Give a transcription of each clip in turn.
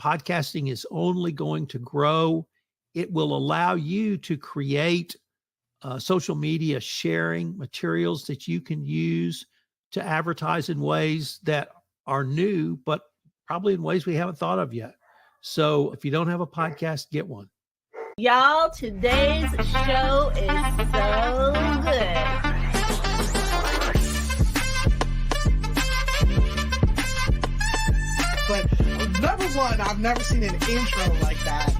podcasting is only going to grow. It will allow you to create social media sharing materials that you can use to advertise in ways that are new, but probably in ways we haven't thought of yet. So if you don't have a podcast, get one. Y'all, today's show is so good. But number one, I've never seen an intro like that.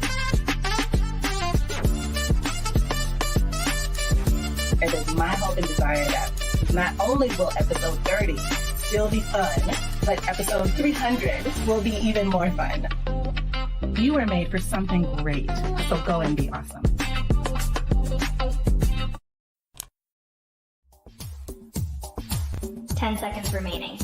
It is my hope and desire that not only will episode 30 still be fun, but episode 300 will be even more fun. You were made for something great, so go and be awesome. Ten seconds remaining.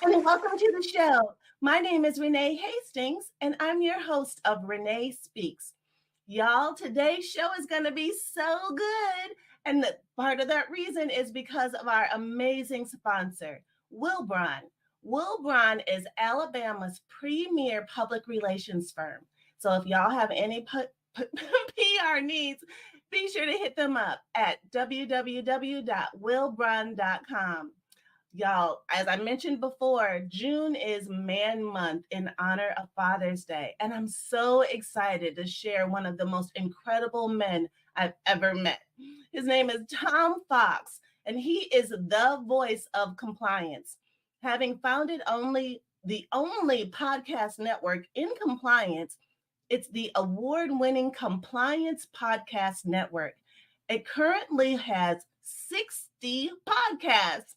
And welcome to the show. My name is Renee Hastings, and I'm your host of Renee Speaks. Y'all, today's show is going to be so good. And part of that reason is because of our amazing sponsor, Wilbron. Wilbron is Alabama's premier public relations firm. So if y'all have any PR needs, be sure to hit them up at www.wilbron.com. Y'all, as I mentioned before, June is Man Month in honor of Father's Day. And I'm so excited to share one of the most incredible men I've ever met. His name is Tom Fox, and he is the voice of compliance. Having founded the only podcast network in compliance, it's the award-winning Compliance Podcast Network. It currently has 60 podcasts.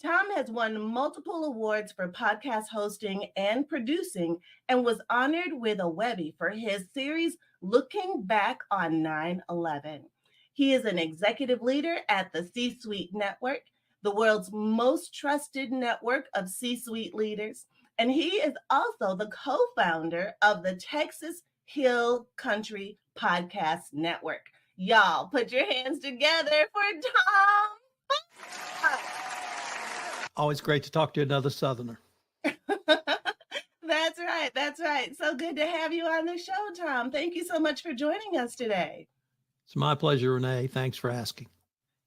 Tom has won multiple awards for podcast hosting and producing and was honored with a Webby for his series Looking Back on 9/11. He is an executive leader at the C-Suite Network, the world's most trusted network of C-Suite leaders, and he is also the co-founder of the Texas Hill Country Podcast Network. Y'all, put your hands together for Tom. Always great to talk to another Southerner. That's right. That's right. So good to have you on the show, Tom. Thank you so much for joining us today. It's my pleasure, Renee. Thanks for asking.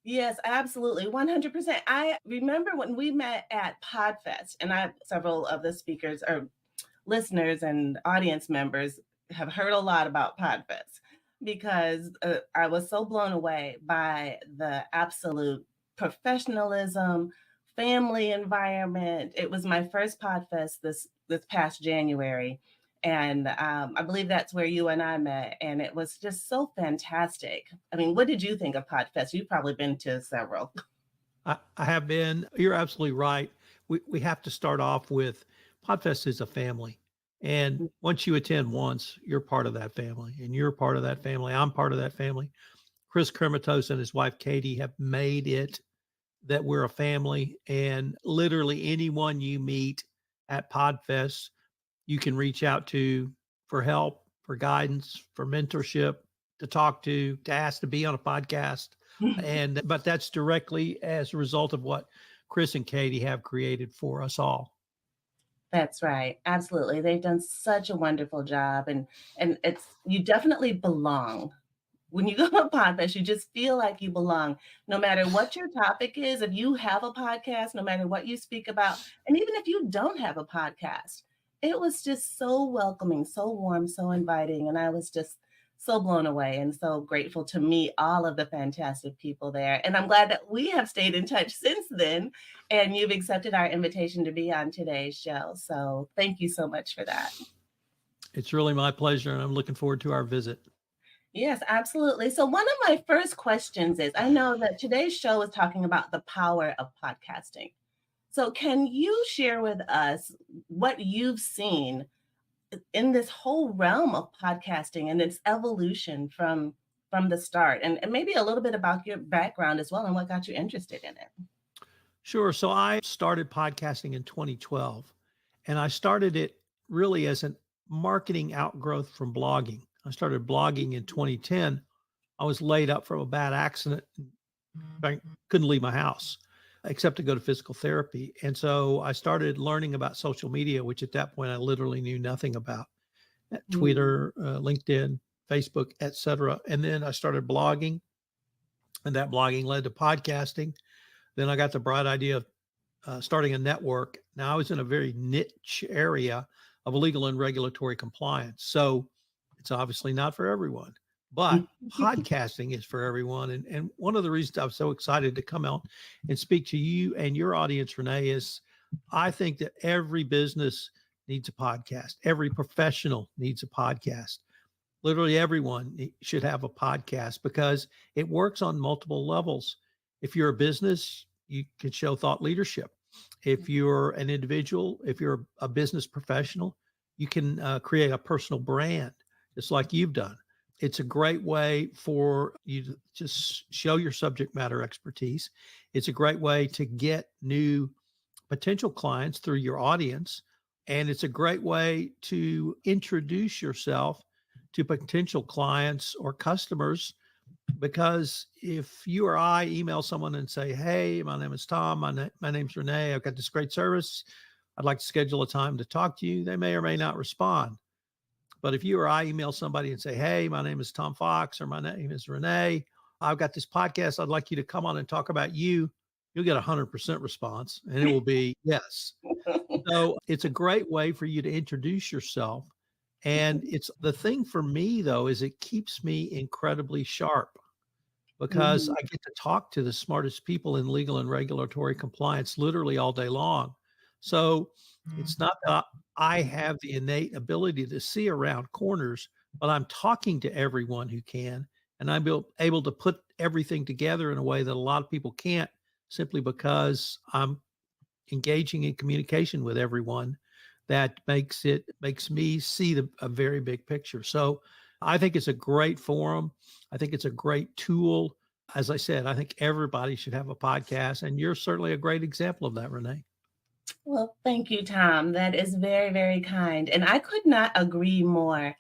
Yes, absolutely. 100%. I remember when we met at PodFest, and several of the speakers or listeners and audience members have heard a lot about PodFest because I was so blown away by the absolute professionalism, family environment. It was my first PodFest this past January. And I believe that's where you and I met. And it was just so fantastic. I mean, what did you think of PodFest? You've probably been to several. I have been. You're absolutely right. We have to start off with PodFest is a family. And once you attend once, you're part of that family. And you're part of that family. I'm part of that family. Chris Kermatos and his wife, Katie, have made it that we're a family, and literally anyone you meet at PodFest, you can reach out to for help, for guidance, for mentorship, to talk to ask to be on a podcast. But that's directly as a result of what Chris and Katie have created for us all. That's right. Absolutely. They've done such a wonderful job, and you definitely belong. When you go to a podcast, you just feel like you belong, no matter what your topic is. If you have a podcast, no matter what you speak about, and even if you don't have a podcast, it was just so welcoming, so warm, so inviting. And I was just so blown away and so grateful to meet all of the fantastic people there. And I'm glad that we have stayed in touch since then, and you've accepted our invitation to be on today's show. So thank you so much for that. It's really my pleasure, and I'm looking forward to our visit. Yes, absolutely. So one of my first questions is, I know that today's show is talking about the power of podcasting. So can you share with us what you've seen in this whole realm of podcasting and its evolution from the start, and maybe a little bit about your background as well and what got you interested in it? Sure. So I started podcasting in 2012, and I started it really as a marketing outgrowth from blogging. I started blogging in 2010. I was laid up from a bad accident. I couldn't leave my house except to go to physical therapy. And so I started learning about social media, which at that point I literally knew nothing about. Mm. Twitter, LinkedIn, Facebook, etc. And then I started blogging, and that blogging led to podcasting. Then I got the bright idea of starting a network. Now I was in a very niche area of legal and regulatory compliance. So it's obviously not for everyone, but podcasting is for everyone. And one of the reasons I'm so excited to come out and speak to you and your audience, Renee, is I think that every business needs a podcast. Every professional needs a podcast. Literally everyone should have a podcast because it works on multiple levels. If you're a business, you can show thought leadership. If you're an individual, if you're a business professional, you can create a personal brand, just like you've done. It's a great way for you to just show your subject matter expertise. It's a great way to get new potential clients through your audience. And it's a great way to introduce yourself to potential clients or customers. Because if you or I email someone and say, "Hey, my name is Tom, my name's Renee, I've got this great service, I'd like to schedule a time to talk to you," they may or may not respond. But if you or I email somebody and say, "Hey, my name is Tom Fox," or "My name is Renee, I've got this podcast, I'd like you to come on and talk about you," you'll get 100% response, and it will be yes. So it's a great way for you to introduce yourself. And it's the thing for me, though, is it keeps me incredibly sharp because Mhm. I get to talk to the smartest people in legal and regulatory compliance literally all day long. So it's not that I have the innate ability to see around corners, but I'm talking to everyone who can. And I'm able to put everything together in a way that a lot of people can't simply because I'm engaging in communication with everyone. That makes me see a very big picture. So I think it's a great forum. I think it's a great tool. As I said, I think everybody should have a podcast, and you're certainly a great example of that, Renee. Well, thank you, Tom. That is very, very kind. And I could not agree more.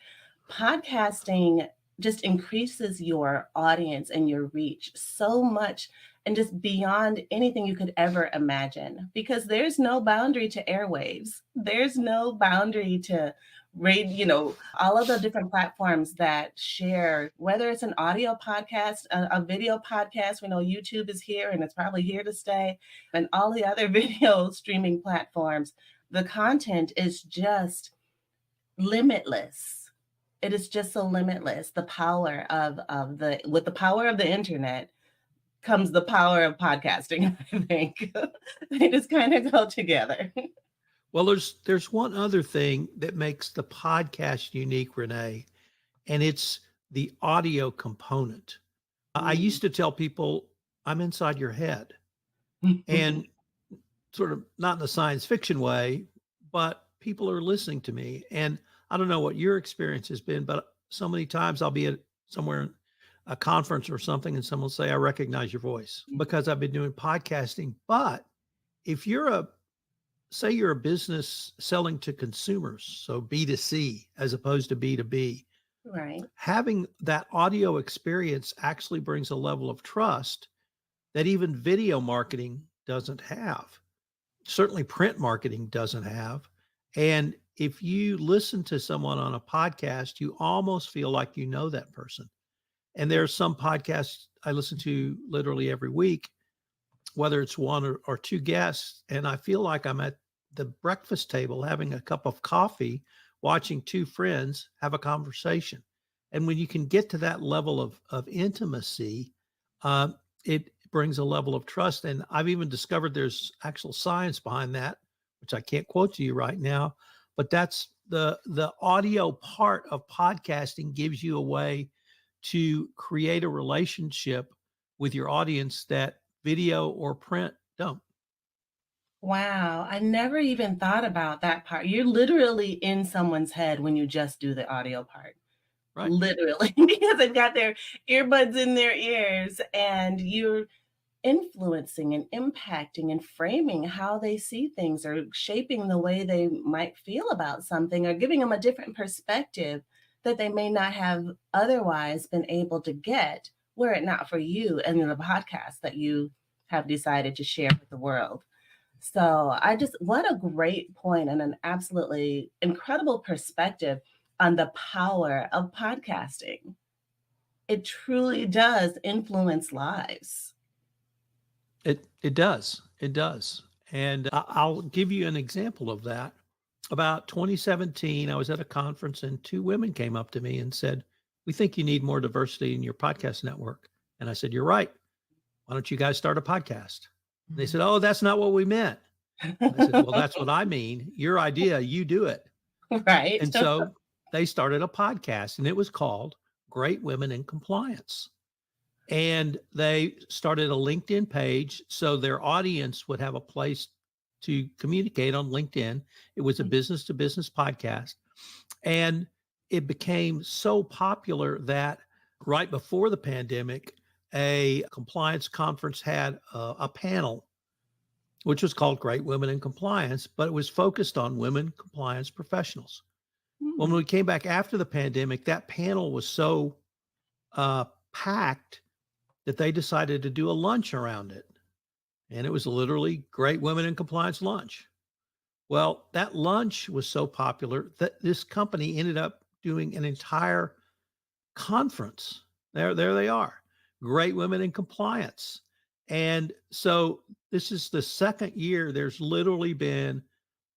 Podcasting just increases your audience and your reach so much and just beyond anything you could ever imagine because there's no boundary to airwaves. There's no boundary to all of the different platforms that share, whether it's an audio podcast, a video podcast. We know YouTube is here and it's probably here to stay, and all the other video streaming platforms. The content is just limitless. It is just so limitless. The power of the with the power of the internet comes the power of podcasting, I think. They just kind of go together. Well, there's one other thing that makes the podcast unique, Renee, and it's the audio component. I Mm. used to tell people I'm inside your head, and sort of not in a science fiction way, but people are listening to me. And I don't know what your experience has been, but so many times I'll be at somewhere, a conference or something, and someone will say, "I recognize your voice," because I've been doing podcasting. But if you're say you're a business selling to consumers, so B2C as opposed to B2B, Right. having that audio experience actually brings a level of trust that even video marketing doesn't have. Certainly print marketing doesn't have. And if you listen to someone on a podcast, you almost feel like you know that person. And there's some podcasts I listen to literally every week, whether it's one or two guests, and I feel like I'm at the breakfast table having a cup of coffee, watching two friends have a conversation. And when you can get to that level of intimacy, uh, it brings a level of trust. And I've even discovered there's actual science behind that, which I can't quote to you right now, but that's the audio part of podcasting gives you a way to create a relationship with your audience that video or print don't. Wow, I never even thought about that part. You're literally in someone's head when you just do the audio part. Right. Literally, because they've got their earbuds in their ears and you're influencing and impacting and framing how they see things, or shaping the way they might feel about something, or giving them a different perspective that they may not have otherwise been able to get were it not for you and the podcast that you have decided to share with the world. So what a great point and an absolutely incredible perspective on the power of podcasting. It truly does influence lives. It does. It does. And I'll give you an example of that. About 2017, I was at a conference and two women came up to me and said, "We think you need more diversity in your podcast network." And I said, "You're right. Why don't you guys start a podcast?" And they said, "Oh, that's not what we meant." I said, "Well, that's what I mean. Your idea, you do it." Right. And so they started a podcast and it was called Great Women in Compliance. And they started a LinkedIn page so their audience would have a place to communicate on LinkedIn. It was a business to business podcast. And it became so popular that right before the pandemic, a compliance conference had a panel, which was called Great Women in Compliance, but it was focused on women compliance professionals. When we came back after the pandemic, that panel was so packed that they decided to do a lunch around it. And it was literally Great Women in Compliance lunch. Well, that lunch was so popular that this company ended up doing an entire conference. There they are, Great Women in Compliance. And so this is the second year there's literally been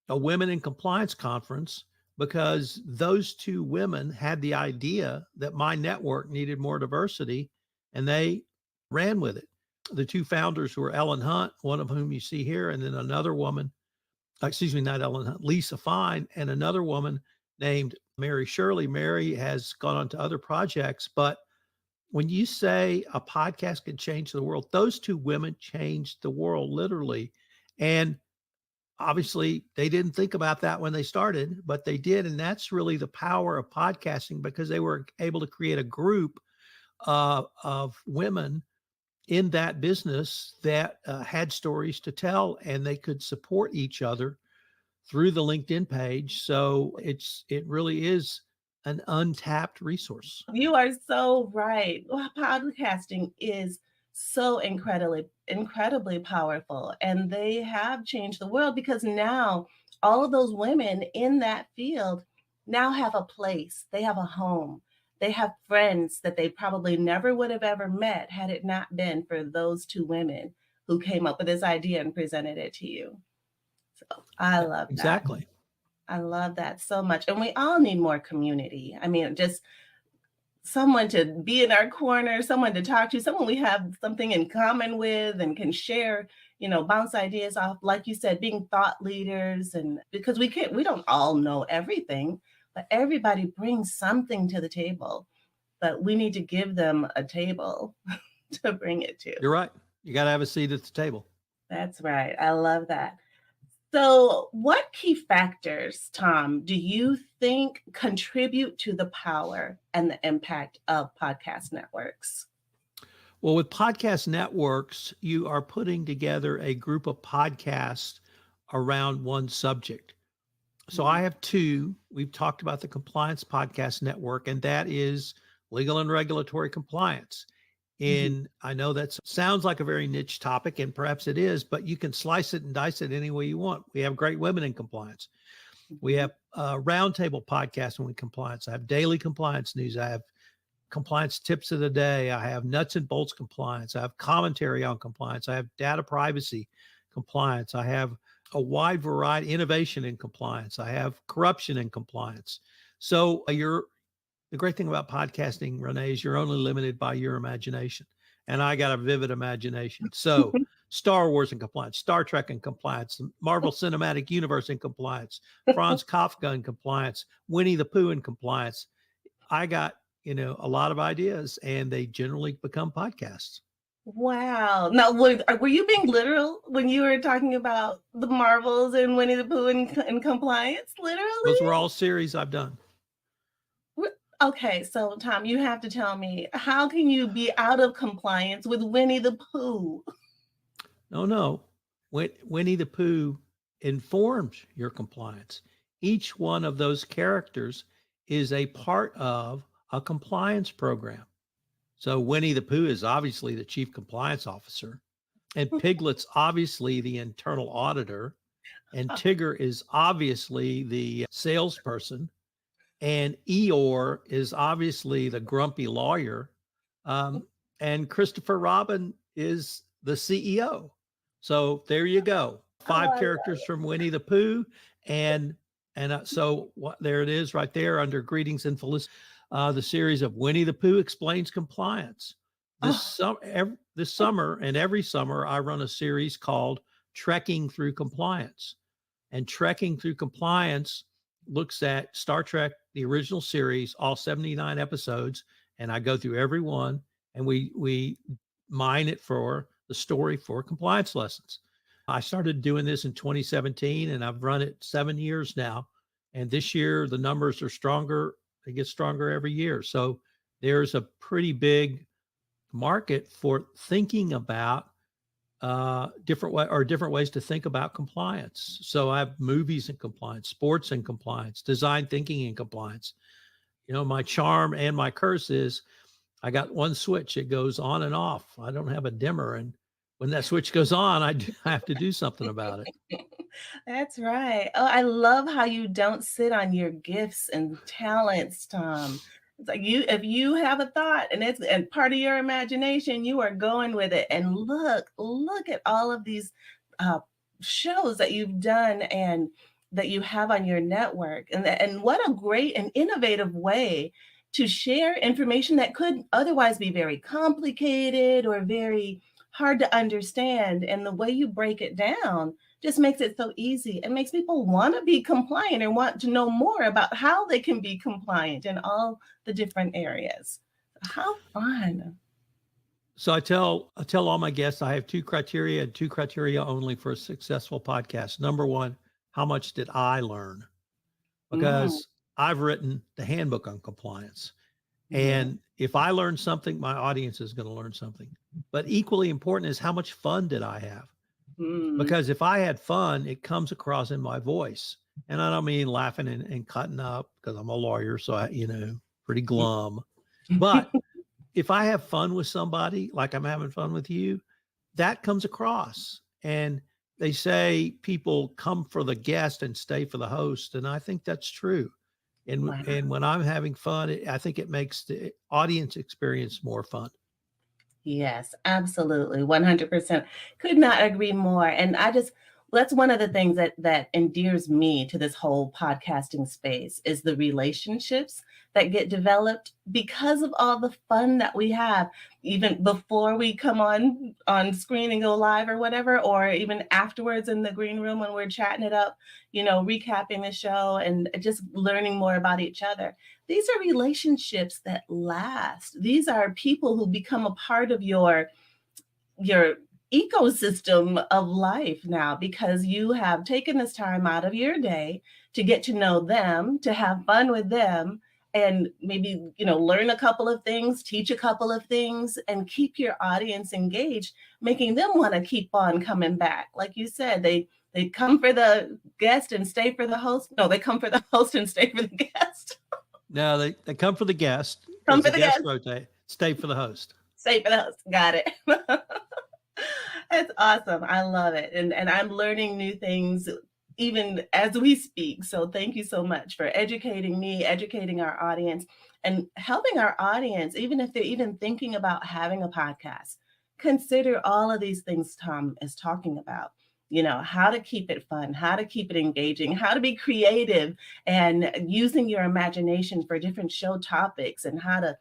a Women in Compliance conference because those two women had the idea that my network needed more diversity and they ran with it. The two founders were Ellen Hunt, one of whom you see here, and then another woman, excuse me, not Ellen Hunt, Lisa Fine, and another woman named Mary Shirley. Mary has gone on to other projects, but when you say a podcast can change the world, those two women changed the world literally. And obviously they didn't think about that when they started, but they did. And that's really the power of podcasting because they were able to create a group of women in that business that had stories to tell and they could support each other through the LinkedIn page. So it really is an untapped resource. You are so right. Well, podcasting is so incredibly powerful. And they have changed the world because now all of those women in that field now have a place, they have a home. They have friends that they probably never would have ever met had it not been for those two women who came up with this idea and presented it to you. So I love that. Exactly. I love that so much. And we all need more community. I mean, just someone to be in our corner, someone to talk to, someone we have something in common with and can share, bounce ideas off. Like you said, being thought leaders. And because we don't all know everything, but everybody brings something to the table. But we need to give them a table to bring it to. You're right. You got to have a seat at the table. That's right. I love that. So, what key factors, Tom, do you think contribute to the power and the impact of podcast networks? Well, with podcast networks, you are putting together a group of podcasts around one subject. So I have two. We've talked about the Compliance Podcast Network, and that is legal and regulatory compliance. And I know that sounds like a very niche topic, and perhaps it is, but you can slice it and dice it any way you want. We have Great Women in Compliance. We have roundtable podcasts on compliance. I have daily compliance news. I have compliance tips of the day. I have nuts and bolts compliance. I have commentary on compliance. I have data privacy compliance. I have a wide variety, innovation in compliance. I have corruption in compliance. So the great thing about podcasting, Renee, is you're only limited by your imagination. And I got a vivid imagination. So Star Wars in compliance, Star Trek in compliance, Marvel Cinematic Universe in compliance, Franz Kafka in compliance, Winnie the Pooh in compliance. I got, a lot of ideas and they generally become podcasts. Wow. Now, were you being literal when you were talking about the Marvels and Winnie the Pooh in compliance? Literally? Those were all series I've done. Okay, so Tom, you have to tell me, how can you be out of compliance with Winnie the Pooh? No. Winnie the Pooh informs your compliance. Each one of those characters is a part of a compliance program. So Winnie the Pooh is obviously the chief compliance officer, and Piglet's obviously the internal auditor, and Tigger is obviously the salesperson, and Eeyore is obviously the grumpy lawyer, um, and Christopher Robin is the CEO. So there you go, Oh, I five love characters from Winnie the Pooh, and so what? There it is, right there under greetings and felicity. The series of Winnie the Pooh explains compliance. Oh, This summer and every summer, I run a series called Trekking Through Compliance, and Trekking Through Compliance looks at Star Trek, the original series, all 79 episodes, and I go through every one, and we mine it for the story for compliance lessons. I started doing this in 2017, and I've run it 7 years now. And this year, the numbers are stronger. They get stronger every year. So there's a pretty big market for thinking about different ways to think about compliance. So I have movies and compliance, sports and compliance, design thinking and compliance. My charm and my curse is I got one switch. It goes on and off. I don't have a dimmer. And when that switch goes on, I have to do something about it. that's right. Oh, I love how you don't sit on your gifts and talents, Tom. It's like if you have a thought and it's and part of your imagination, you are going with it. And look at all of these uh, shows that you've done and that you have on your network. And what a great and innovative way to share information that could otherwise be very complicated or very hard to understand. And the way you break it down just makes it so easy. It makes people want to be compliant and want to know more about how they can be compliant in all the different areas. How fun. So I tell all my guests I have two criteria and two criteria only for a successful podcast. Number one, how much did I learn? Mm, Because I've written the handbook on compliance. yeah. And if I learn something, my audience is going to learn something. But equally important is how much fun did I have? Mm, Because if I had fun, it comes across in my voice. And I don't mean laughing and cutting up because I'm a lawyer. So pretty glum. But if I have fun with somebody, like I'm having fun with you, that comes across. And they say people come for the guest and stay for the host. And I think that's true. And, wow. and when I'm having fun, I think it makes the audience experience more fun. Yes, absolutely. 100%. Could not agree more. And that's one of the things that endears me to this whole podcasting space is the relationships that get developed because of all the fun that we have even before we come on screen and go live or whatever, or even afterwards in the green room when we're chatting it up, recapping the show and just learning more about each other. These are relationships that last. These are people who become a part of your ecosystem of life now because you have taken this time out of your day to get to know them, to have fun with them, and maybe learn a couple of things, teach a couple of things, and keep your audience engaged, making them want to keep on coming back. Like you said, they come for the guest and stay for the host. No, they come for the host and stay for the guest. No, they come for the guest Come because for the the guest guest, rotate, stay for the host. stay for the host. Got it. It's awesome. I love it. And I'm learning new things even as we speak. So thank you so much for educating me, educating our audience, and helping our audience, even if they're even thinking about having a podcast. Consider all of these things Tom is talking about. How to keep it fun, how to keep it engaging, how to be creative and using your imagination for different show topics, and how to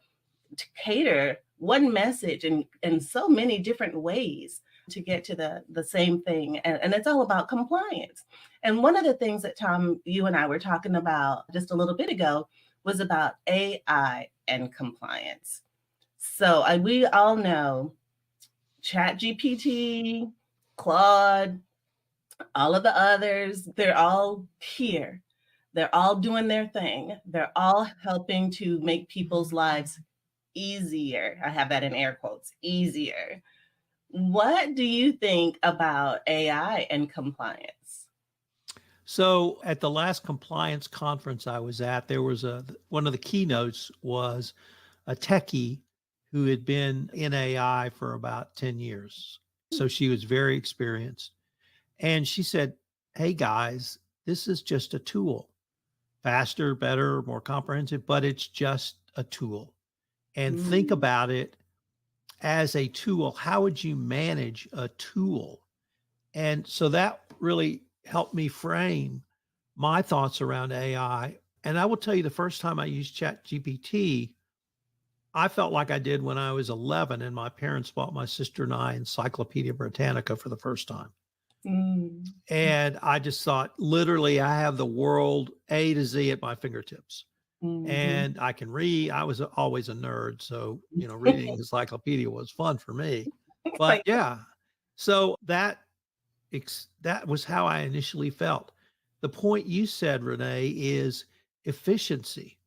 cater one message in so many different ways to get to the same thing. And it's all about compliance. And one of the things that Tom, you and I were talking about just a little bit ago was about AI and compliance. So we all know Chat GPT, Claude, all of the others, they're all here. They're all doing their thing. They're all helping to make people's lives easier. I have that in air quotes, easier. What do you think about AI and compliance? So at the last compliance conference I was at, there was one of the keynotes was a techie who had been in AI for about 10 years. So she was very experienced. And she said, "Hey guys, this is just a tool. Faster, better, more comprehensive, but it's just a tool. And think Mm, about it as a tool. How would you manage a tool?" And so that really helped me frame my thoughts around AI. And I will tell you, the first time I used ChatGPT, I felt like I did when I was 11 and my parents bought my sister and I Encyclopedia Britannica for the first time. mm, And I just thought, literally, I have the world A to Z at my fingertips. mhm. And I can read. I was always a nerd. So, reading encyclopedia was fun for me. But Like, yeah, so that was how I initially felt. The point you said, Renee, is efficiency.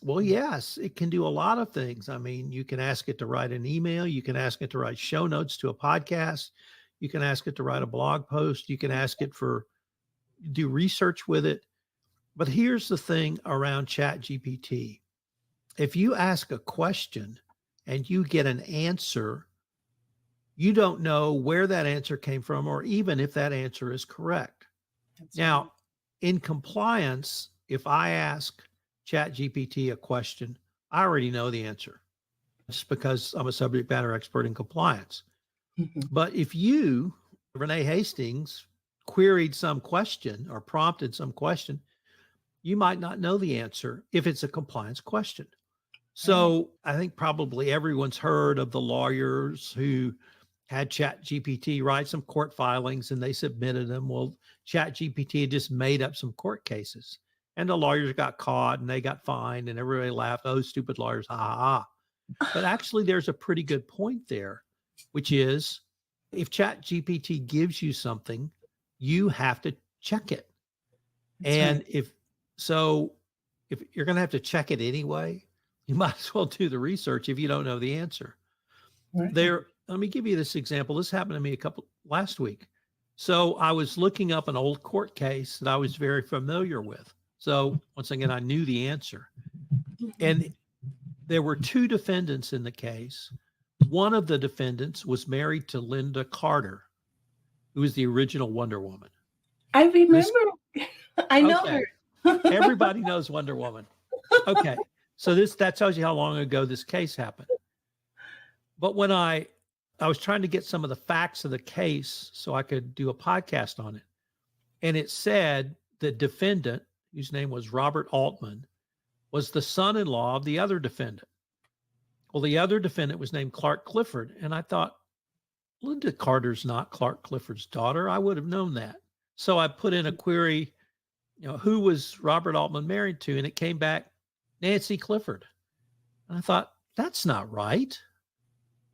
Well, yes, it can do a lot of things. I mean, you can ask it to write an email, you can ask it to write show notes to a podcast, you can ask it to write a blog post, you can ask it for do research with it. But here's the thing around Chat GPT. If you ask a question and you get an answer, you don't know where that answer came from or even if that answer is correct. that's right. Now, in compliance, if I ask ChatGPT a question, I already know the answer just because I'm a subject matter expert in compliance. Mhm. But if you, Renee Hastings, queried some question or prompted some question, you might not know the answer if it's a compliance question. Right. So I think probably everyone's heard of the lawyers who had Chat GPT write some court filings and they submitted them. Well, Chat GPT just made up some court cases and the lawyers got caught and they got fined and everybody laughed. Oh, stupid lawyers. Ha ha ha. But actually, there's a pretty good point there, which is if Chat GPT gives you something, you have to check it. That's right. And if you're going to have to check it anyway, you might as well do the research if you don't know the answer. Right. Let me give you this example. This happened to me last week. So I was looking up an old court case that I was very familiar with. So once again, I knew the answer. And there were two defendants in the case. One of the defendants was married to Linda Carter, who was the original Wonder Woman. I This, remember. I know okay, her. everybody knows Wonder Woman. Okay, so that tells you how long ago this case happened. But when I was trying to get some of the facts of the case so I could do a podcast on it, and it said the defendant, whose name was Robert Altman, was the son-in-law of the other defendant. Well, the other defendant was named Clark Clifford, and I thought, Linda Carter's not Clark Clifford's daughter. I would have known that. So I put in a query, who was Robert Altman married to? And it came back, Nancy Clifford. And I thought, that's not right,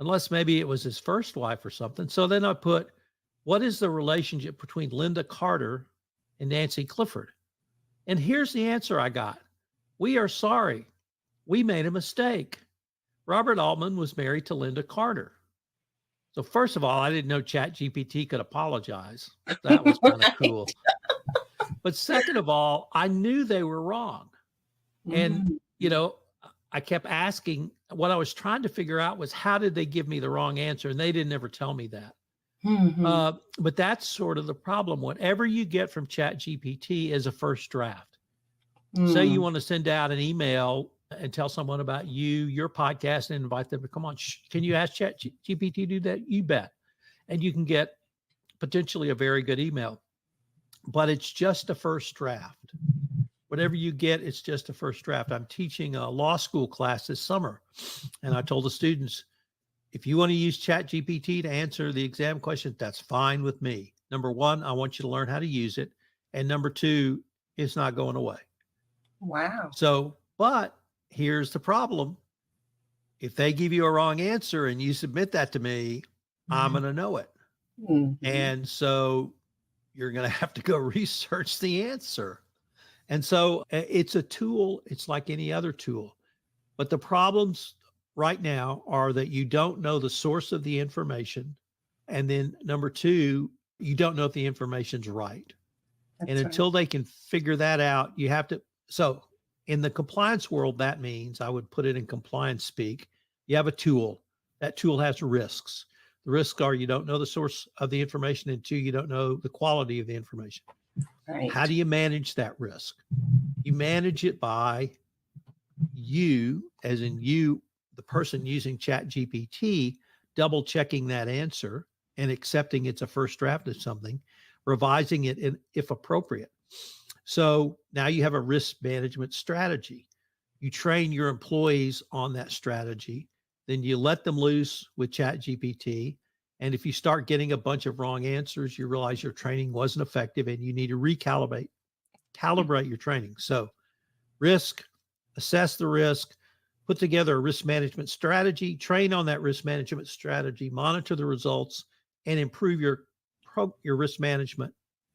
unless maybe it was his first wife or something. So then I put, what is the relationship between Linda Carter and Nancy Clifford? And here's the answer I got. We are sorry. We made a mistake. Robert Altman was married to Linda Carter. So first of all, I didn't know Chat GPT could apologize. That was kind of cool. But second of all, I knew they were wrong. And, Mhm. I kept asking, what I was trying to figure out was how did they give me the wrong answer? And they didn't ever tell me that. Mhm. But that's sort of the problem. Whatever you get from Chat GPT is a first draft. Say you Mm. want to send out an email and tell someone about your podcast and invite them to come on. Can you ask Chat GPT to do that? You bet. And you can get potentially a very good email, but it's just a first draft. Whatever you get, it's just a first draft. I'm teaching a law school class this summer, and I told the students, if you want to use Chat GPT to answer the exam question, that's fine with me. Number one, I want you to learn how to use it. And number two, it's not going away. Wow. So, but here's the problem. If they give you a wrong answer and you submit that to me, I'm going to know it. Mhm. And so you're going to have to go research the answer. And so it's a tool. It's like any other tool. But the problems right now are that you don't know the source of the information. And then number two, you don't know if the information's right. That's And right. until they can figure that out, you have to. So in the compliance world, that means I would put it in compliance speak. You have a tool. That tool has risks. The risks are you don't know the source of the information, and two, you don't know the quality of the information. Right. How do you manage that risk? You manage it by you, as in you, the person using Chat GPT, double checking that answer and accepting it's a first draft of something, revising it if appropriate. So now you have a risk management strategy. You train your employees on that strategy, then you let them loose with Chat GPT. And if you start getting a bunch of wrong answers, you realize your training wasn't effective and you need to calibrate your training. So risk, assess the risk, put together a risk management strategy, train on that risk management strategy, monitor the results, and improve your risk management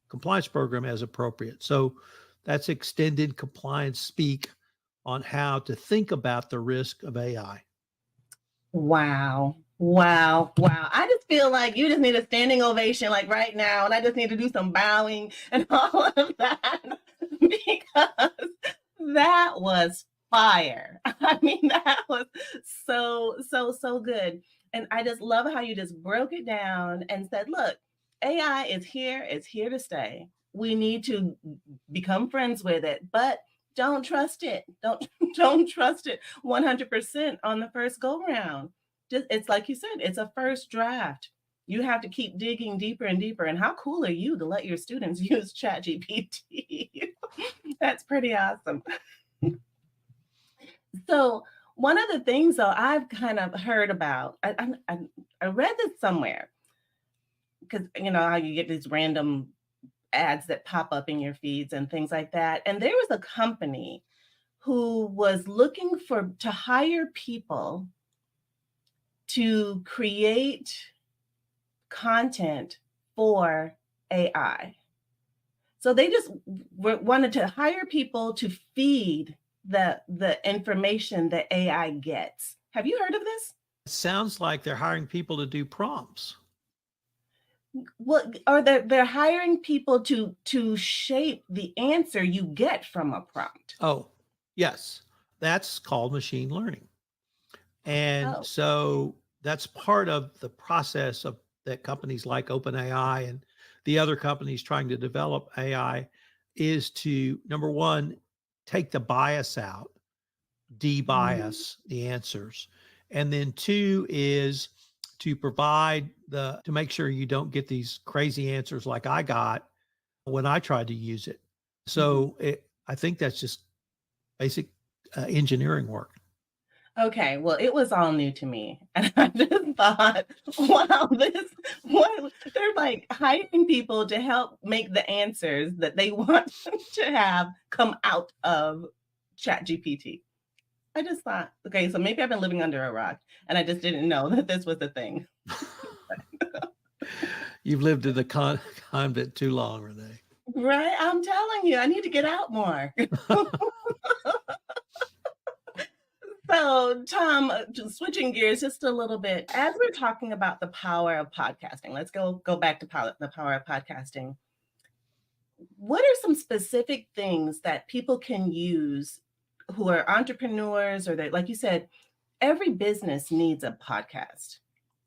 compliance program as appropriate. So that's extended compliance speak on how to think about the risk of AI. Wow. Wow. Wow. I just feel like you just need a standing ovation like right now. And I just need to do some bowing and all of that because that was fire. I mean, that was so good. And I just love how you just broke it down and said, look, AI is here. It's here to stay. We need to become friends with it, but don't trust it. Don't trust it 100% on the first go round. Just, it's like you said, it's a first draft. You have to keep digging deeper and deeper. And how cool are you to let your students use ChatGPT? That's pretty awesome. So one of the things though I've kind of heard about, I read this somewhere because you know how you get these random ads that pop up in your feeds and things like that. And there was a company who was looking to hire people to create content for AI. So they just wanted to hire people to feed the information that AI gets. Have you heard of this? It sounds like they're hiring people to do prompts. Well, or they're hiring people to shape the answer you get from a prompt. Oh, yes. That's called machine learning. And Oh. so that's part of the process of that companies like OpenAI and the other companies trying to develop AI is to, number one, take the bias out, de-bias the answers. And then two is to provide to make sure you don't get these crazy answers like I got when I tried to use it. So I think that's just basic engineering work. Okay, well, it was all new to me. And I just thought, wow, they're like hiring people to help make the answers that they want to have come out of ChatGPT. I just thought, okay, so maybe I've been living under a rock and I just didn't know that this was a thing. You've lived in the convent too long, Renee. Right? I'm telling you, I need to get out more. So, Tom, just switching gears just a little bit, as we're talking about the power of podcasting, let's go back to the power of podcasting. What are some specific things that people can use who are entrepreneurs or like you said, every business needs a podcast.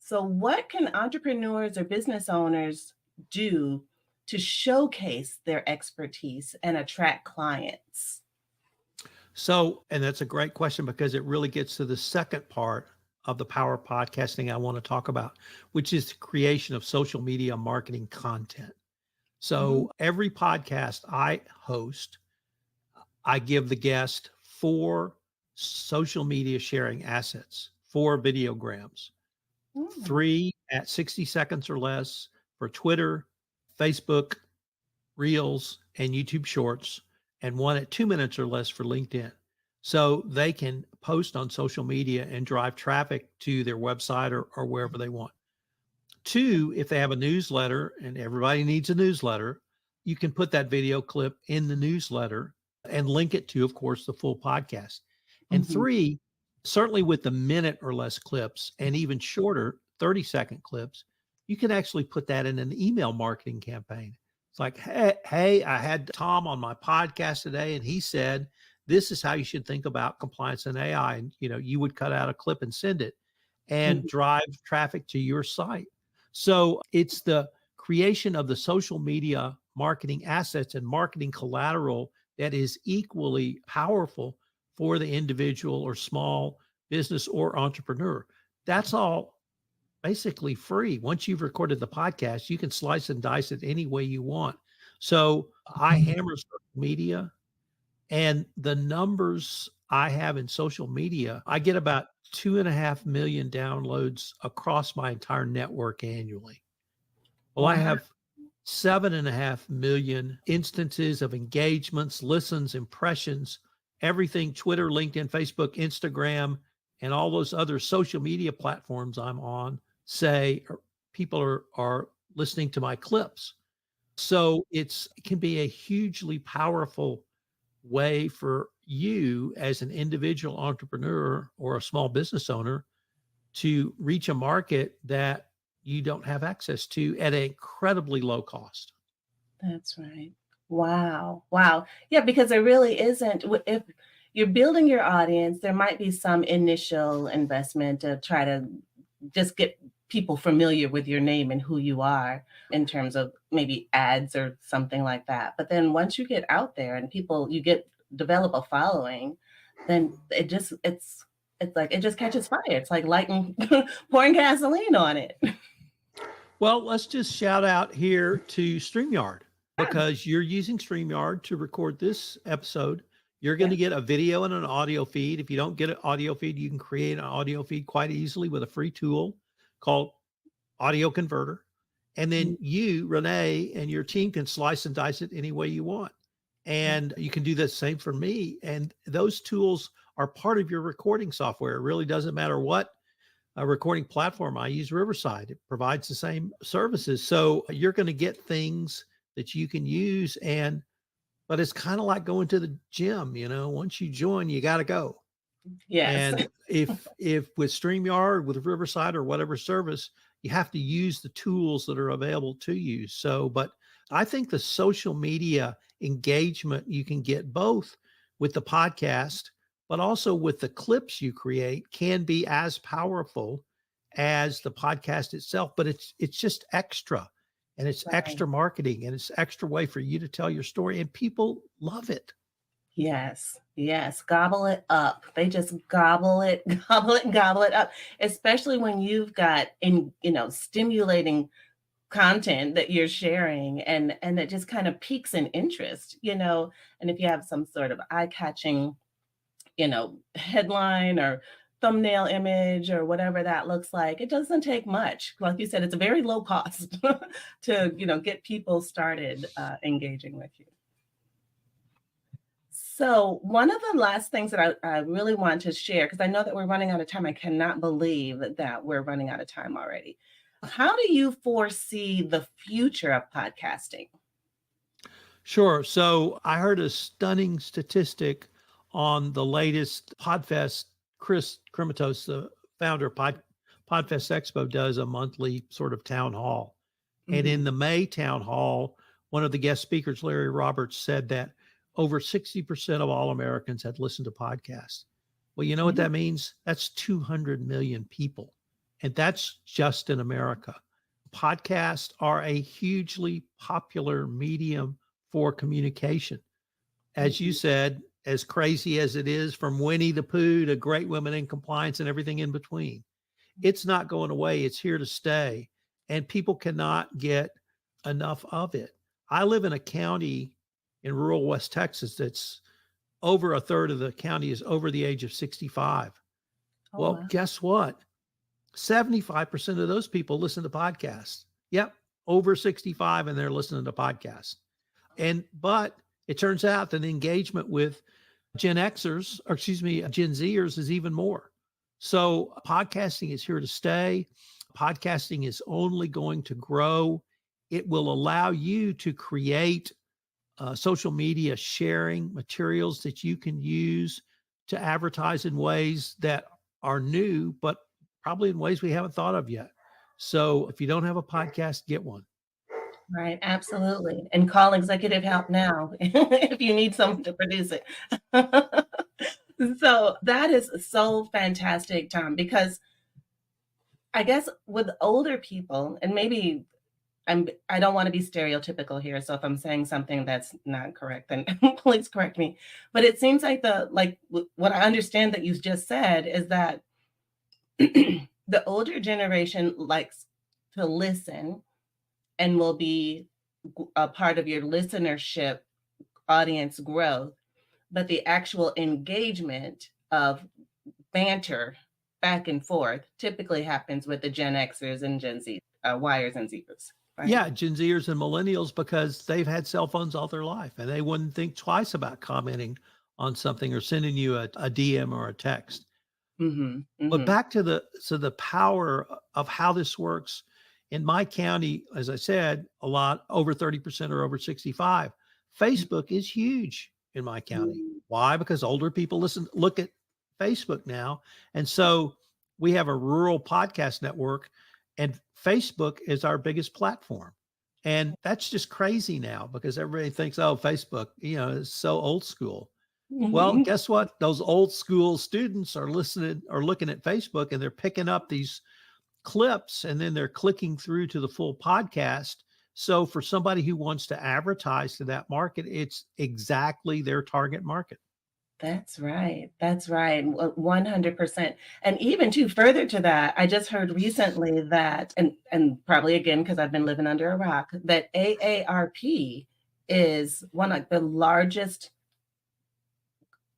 So what can entrepreneurs or business owners do to showcase their expertise and attract clients? So, and that's a great question because it really gets to the second part of the power of podcasting I want to talk about, which is the creation of social media marketing content. So every podcast I host, I give the guest 4 social media sharing assets, 4 videograms, 3 at 60 seconds or less for Twitter, Facebook, Reels, and YouTube Shorts, and 1 at 2 minutes or less for LinkedIn. So they can post on social media and drive traffic to their website or wherever they want. 2, if they have a newsletter, and everybody needs a newsletter, you can put that video clip in the newsletter and link it to, of course, the full podcast. And 3, certainly with the minute or less clips and even shorter 30-second clips, you can actually put that in an email marketing campaign. It's like, hey, I had Tom on my podcast today, and he said, this is how you should think about compliance and AI. And, you would cut out a clip and send it and Mhm. drive traffic to your site. So it's the creation of the social media marketing assets and marketing collateral that is equally powerful for the individual or small business or entrepreneur. That's all basically free. Once you've recorded the podcast, you can slice and dice it any way you want. So I hammer social media, and the numbers I have in social media, I get about 2.5 million downloads across my entire network annually. Well, I Wow. have 7.5 million instances of engagements, listens, impressions, everything Twitter, LinkedIn, Facebook, Instagram, and all those other social media platforms I'm on say people are listening to my clips. So it can be a hugely powerful way for you as an individual entrepreneur or a small business owner to reach a market that you don't have access to at an incredibly low cost. That's right. Wow. Wow. Yeah, because there really isn't, if you're building your audience, there might be some initial investment to try to just get people familiar with your name and who you are in terms of maybe ads or something like that. But then once you get out there and you develop a following, then it's like it just catches fire. It's like lighting pouring gasoline on it. Well, let's just shout out here to StreamYard Yeah. because you're using StreamYard to record this episode. You're going Yeah. to get a video and an audio feed. If you don't get an audio feed, you can create an audio feed quite easily with a free tool called Audio Converter. And then you, Renee, and your team can slice and dice it any way you want. And you can do the same for me. And those tools are part of your recording software. It really doesn't matter what a recording platform I use. Riverside, it provides the same services. So you're going to get things that you can use. But it's kind of like going to the gym, once you join, you got to go. Yes. And if with StreamYard, with Riverside, or whatever service, you have to use the tools that are available to you. So, but I think the social media engagement you can get both with the podcast, but also with the clips you create can be as powerful as the podcast itself. But it's just extra, and it's Right. extra marketing, and it's extra way for you to tell your story, and people love it. Yes, yes, gobble it up. They just gobble it, gobble it, gobble it up, especially when you've got stimulating content that you're sharing and it just kind of piques an interest. And if you have some sort of eye-catching, headline or thumbnail image or whatever that looks like, it doesn't take much. Like you said, it's a very low cost to, get people started engaging with you. So one of the last things that I really want to share, because I know that we're running out of time. I cannot believe that we're running out of time already. How do you foresee the future of podcasting? Sure. So I heard a stunning statistic on the latest Podfest. Chris Krimitos, the founder of Podfest Expo, does a monthly sort of town hall. And in the May town hall, one of the guest speakers, Larry Roberts, said that over 60% of all Americans had listened to podcasts. Well, you know what that means? That's 200 million people. And that's just in America. Podcasts are a hugely popular medium for communication. As you said, as crazy as it is, from Winnie the Pooh to Great Women in Compliance and everything in between, it's not going away. It's here to stay. And people cannot get enough of it. I live in a county in rural West Texas that's over a third of the county is over the age of 65. Oh, Well, wow. guess what? 75% of those people listen to podcasts. Yep, over 65, and they're listening to podcasts. But it turns out that engagement with Gen Xers, or excuse me, Gen Zers is even more. So podcasting is here to stay. Podcasting is only going to grow. It will allow you to create social media sharing materials that you can use to advertise in ways that are new, but probably in ways we haven't thought of yet. So if you don't have a podcast, get one. Right, absolutely. And call executive help now if you need someone to produce it. So that is so fantastic, Tom, because I guess with older people, and maybe I don't want to be stereotypical here. So if I'm saying something that's not correct, then please correct me. But it seems like what I understand that you just said is that the older generation likes to listen and will be a part of your listenership audience growth, but the actual engagement of banter back and forth typically happens with the Gen Xers and Gen Z, Yers and Zers, right? Yeah, Gen Zers and millennials, because they've had cell phones all their life and they wouldn't think twice about commenting on something or sending you a DM or a text. Mm-hmm, But mm-hmm. back to the power of how this works. In my county, as I said, a lot over 30% are over 65. Facebook is huge in my county. Why? Because older people look at Facebook now. And so we have a rural podcast network, and Facebook is our biggest platform. And that's just crazy now because everybody thinks, oh, Facebook, is so old school. Well, Mm-hmm. guess what? Those old school students are listening or looking at Facebook, and they're picking up these clips, and then they're clicking through to the full podcast. So for somebody who wants to advertise to that market, it's exactly their target market. That's right. That's right. 100%. And even further to that, I just heard recently that, and probably again, because I've been living under a rock, that AARP is one of the largest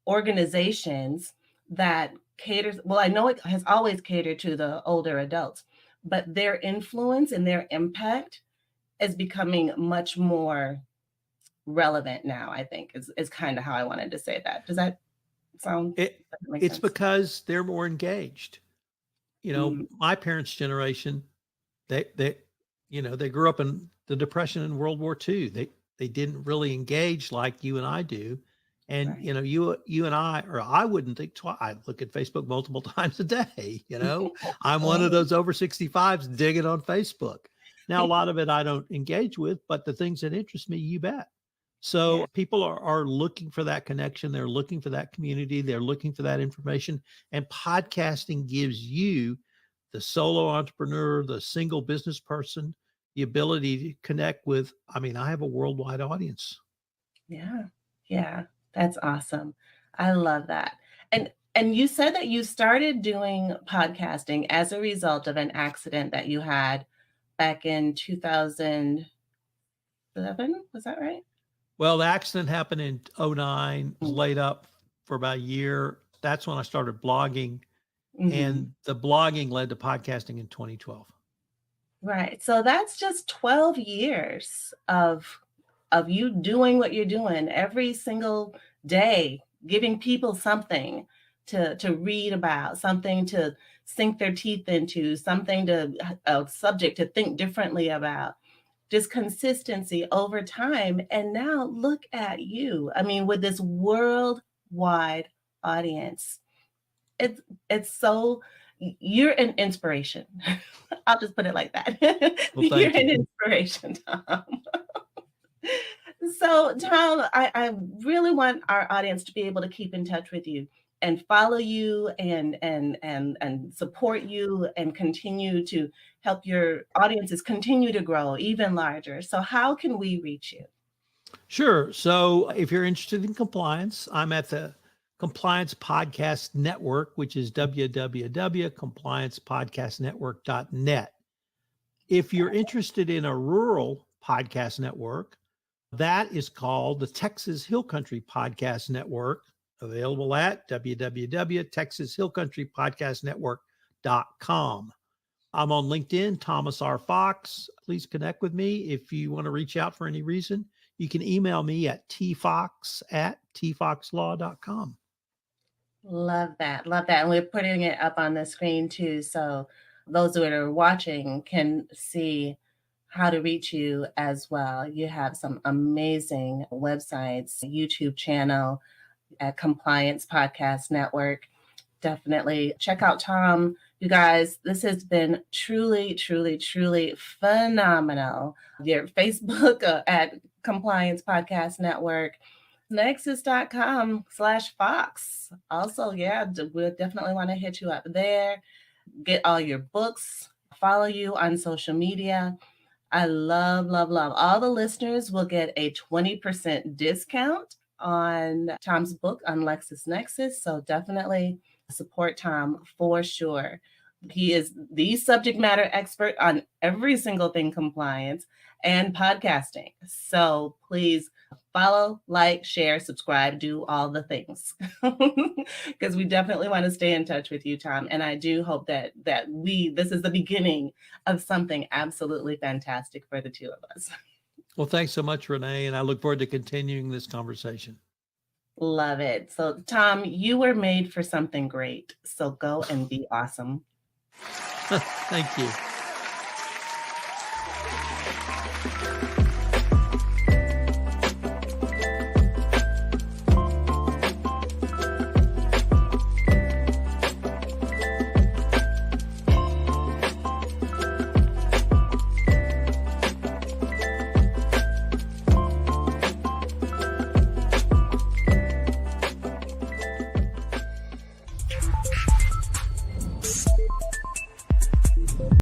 organizations that caters, well, I know it has always catered to the older adults, but their influence and their impact is becoming much more relevant now, I think, is kind of how I wanted to say that. Does that sound, does It that make it's sense? because they're more engaged. Mhm. My parents' generation, they grew up in the Depression and World War II. They didn't really engage like you and I do. And Right. you and I, or I wouldn't think twice. I look at Facebook multiple times a day. I'm one of Oh, those over 65s digging on Facebook. Now, a lot of it I don't engage with, but the things that interest me, you bet. yeah. So people are looking for that connection. They're looking for that community. They're looking for that information. And podcasting gives you, the solo entrepreneur, the single business person, the ability to connect with, I have a worldwide audience. Yeah. Yeah. That's awesome. I love that. And you said that you started doing podcasting as a result of an accident that you had back in 2011. Was that right? Well, the accident happened in '09, was laid up for about a year. That's when I started blogging, Mm-hmm. and the blogging led to podcasting in 2012. Right. So that's just 12 years of you doing what you're doing every single day, giving people something to read about, something to sink their teeth into, something to a subject to think differently about. Just consistency over time. And now look at you. I mean, with this worldwide audience. It's it's so you're an inspiration. I'll just put it like that. Well, You're thank an you. inspiration, Tom. So, Tom, I really want our audience to be able to keep in touch with you and follow you and support you and continue to help your audiences continue to grow even larger. So, how can we reach you? Sure. So if you're interested in compliance, I'm at the Compliance Podcast Network, which is www.compliancepodcastnetwork.net. If you're interested in a rural podcast network, that is called the Texas Hill Country Podcast Network, available at www.texashillcountrypodcastnetwork.com. I'm on LinkedIn, Thomas R. Fox. Please connect with me if you want to reach out for any reason. You can email me at tfox@tfoxlaw.com. Love that. Love that. And we're putting it up on the screen too. So those that are watching can see how to reach you as well. You have some amazing websites, YouTube channel at Compliance Podcast Network. definitely check out Tom. You guys, this has been truly, truly, truly phenomenal. Your Facebook at Compliance Podcast Network, nexus.com/Fox. Also, yeah, we'll definitely want to hit you up there. Get all your books, follow you on social media. I love, love, love. All the listeners will get a 20% discount on Tom's book on LexisNexis. So definitely support Tom for sure. He is the subject matter expert on every single thing compliance and podcasting. So please follow, like, share, subscribe, do all the things. Because we definitely want to stay in touch with you, Tom. And I do hope that this is the beginning of something absolutely fantastic for the two of us. Well, thanks so much, Renee. And I look forward to continuing this conversation. Love it. So, Tom, you were made for something great. So go and be awesome. Thank you.